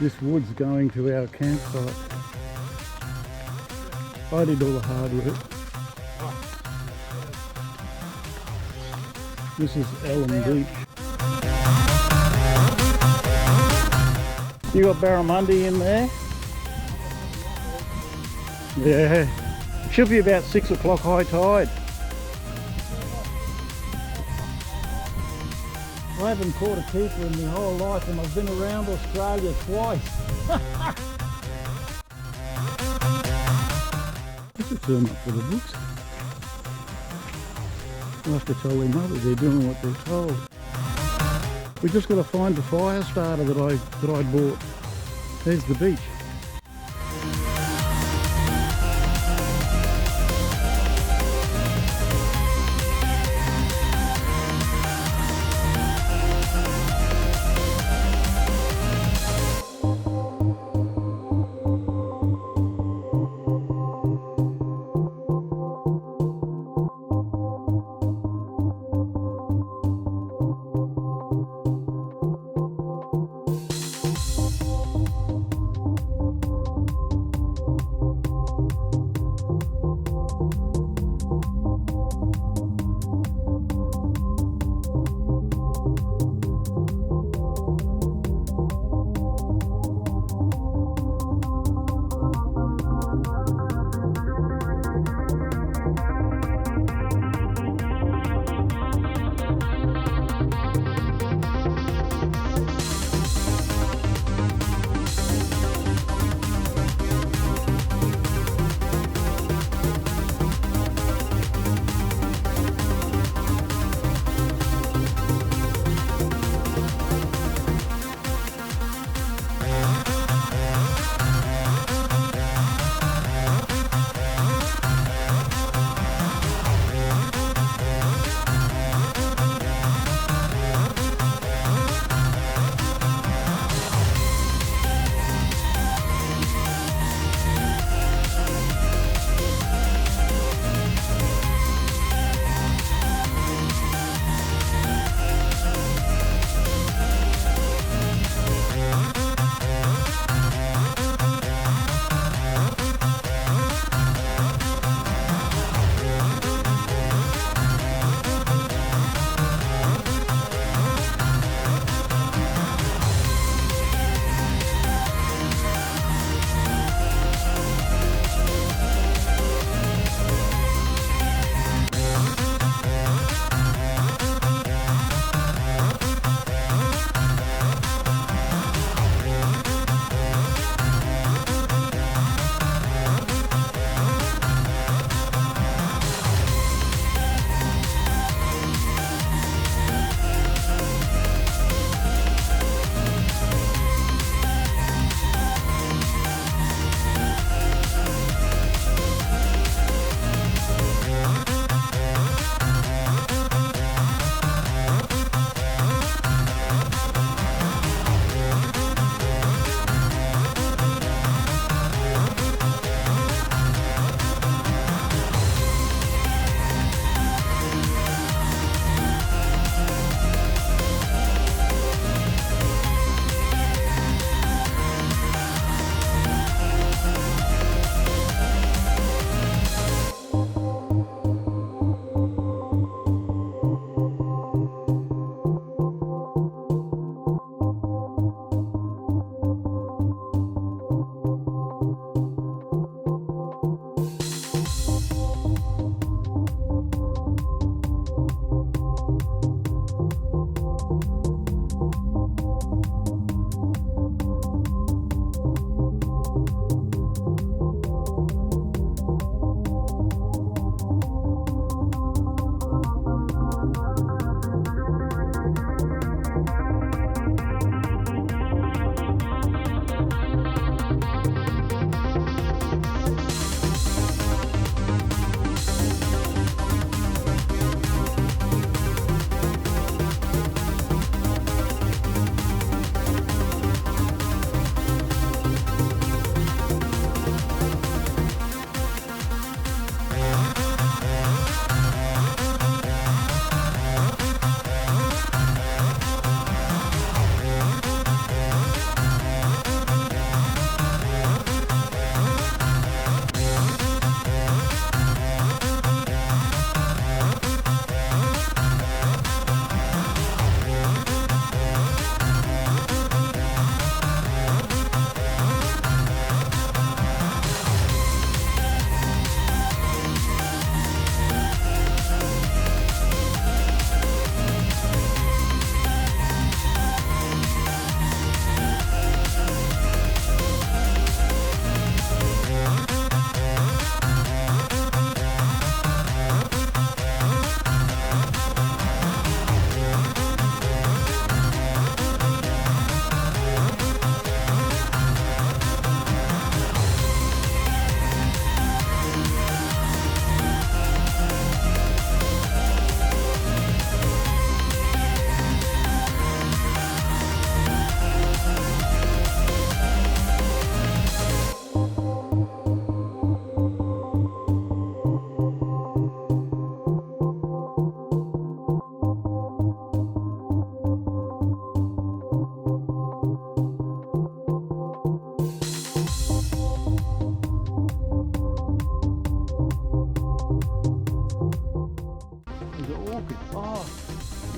this wood's going to our campsite. I did all the hard work. This is Elim Beach. You got barramundi in there? Yeah. Should be about 6 o'clock high tide. I haven't caught a keeper in my whole life and I've been around Australia twice. This will turn up for the books. I'll have to tell their mother they're doing what they're told. We just got to find the fire starter that I bought. There's the beach.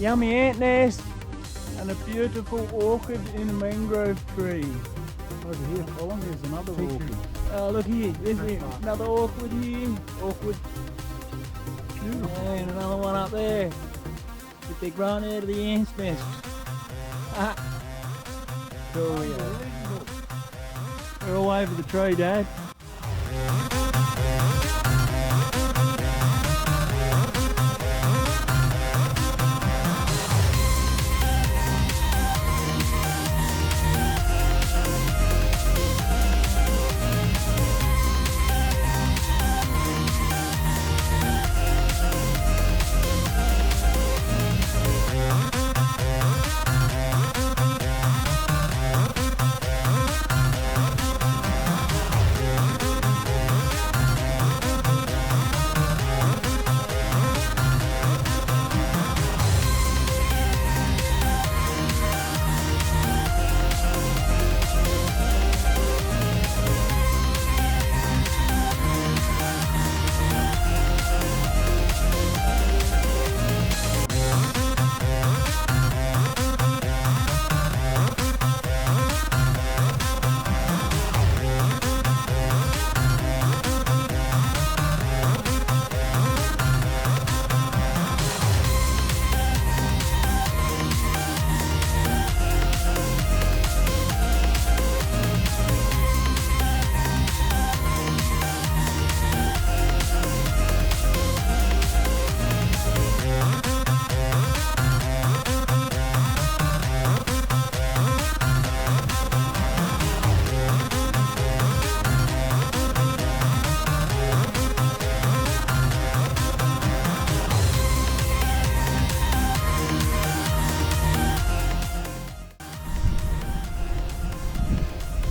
yummy ant nest, and a beautiful orchid in a mangrove tree. Over here, Colin, there's another orchid. Oh, look here, there's another orchid here. Orchid. Beautiful. And another one up there. If they grown out of the ant's nest. Cool, yeah. We're all over the tree, Dad.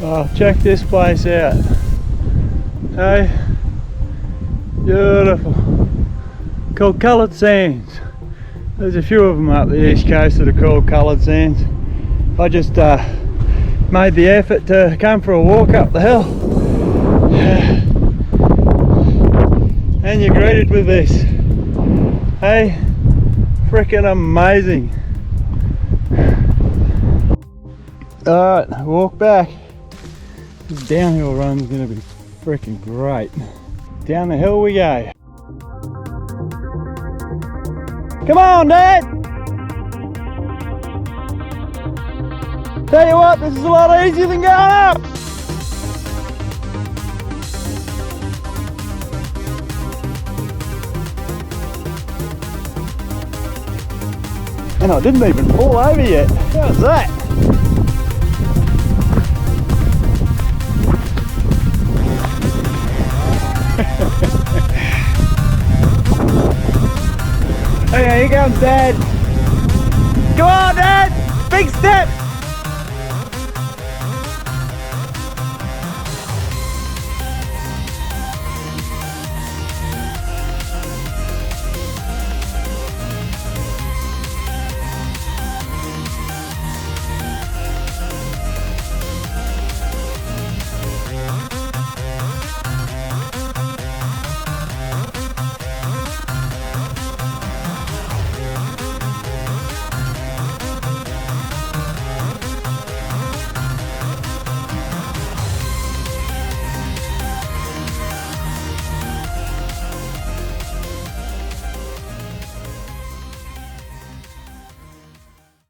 Oh, check this place out. Hey, beautiful. Called coloured sands. There's a few of them up the east coast that are called coloured sands. I just made the effort to come for a walk up the hill. And you're greeted with this. Hey, freaking amazing. Alright, walk back. This downhill run's gonna be freaking great. Down the hill we go. Come on, Dad! Tell you what, this is a lot easier than going up! And I didn't even fall over yet. How's that? Okay, here comes Dad. Come on, Dad! Big step!